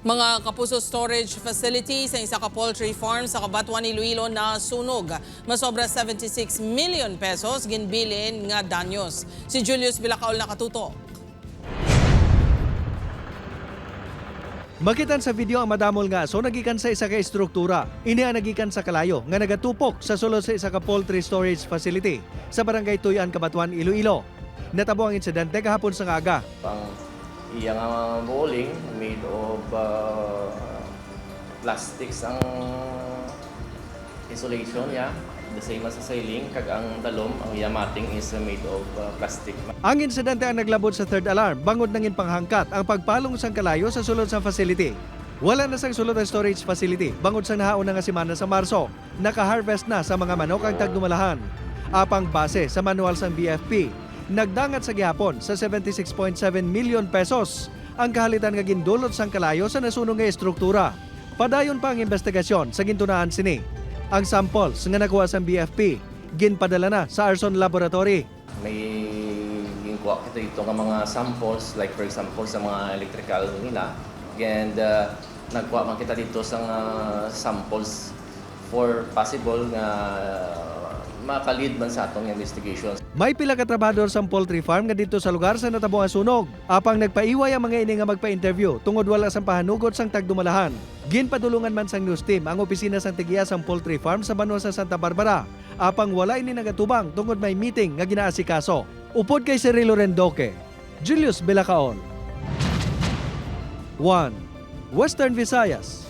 Mga kapuso storage facility sa isa ka poultry farm sa Cabanatuan, Iloilo na sunog. Masobra 76 million pesos ginbilin nga danyos. Si Julius Bilacaol nakatuto. Makitan sa video ang madamol nga aso nagikan sa isa ka estruktura. Iniya nagikan sa kalayo nga nagatupok sa sulod sa isa ka poultry storage facility sa barangay Tuyan, Cabanatuan, Iloilo. Natabo ang insidente kahapon sa aga. Iyang bowling made of plastics ang insulation niya. The same as sa sailing, kag ang talom, ang yamating is made of plastic. Ang insidente ang naglabot sa third alarm bangod nangin panghangkat ang pagpalong sang kalayo sa sulod sa facility. Wala na sang sulod ang storage facility bangod sang nahaon na nga semana sa Marso. Naka-harvest na sa mga manok ang tagdumalahan. Apang base sa manual sang BFP, nagdangat sa gihapon sa 76.7 million pesos ang kahalitan nga gindulot sang kalayo sa nasunog nga estruktura. Padayon pa ang investigasyon sa gintunaan sini. Ang samples nga nakuha sa BFP ginpadala na sa Arson Laboratory. May ginkuha kita dito nga mga samples, like for example sa mga electrical nila. And nagkuha man kita dito sa samples for possible nga makalid man sa atong investigation. May pila ka trabahador sa poultry farm nga dito sa lugar sa natabong ang sunog. Apang nagpaiway ang mga ini nga magpa-interview tungod wala sang pahanugot sang tagdumalahan. Ginpadulungan man sang news team ang opisina sang tigiya sang poultry farm sa Banwa sa Santa Barbara. Apang wala ini nagatubang tungod may meeting nga ginaasikaso. Upod kay Cirilo Rendoque, Julius Bilacaol. 1. Western Visayas.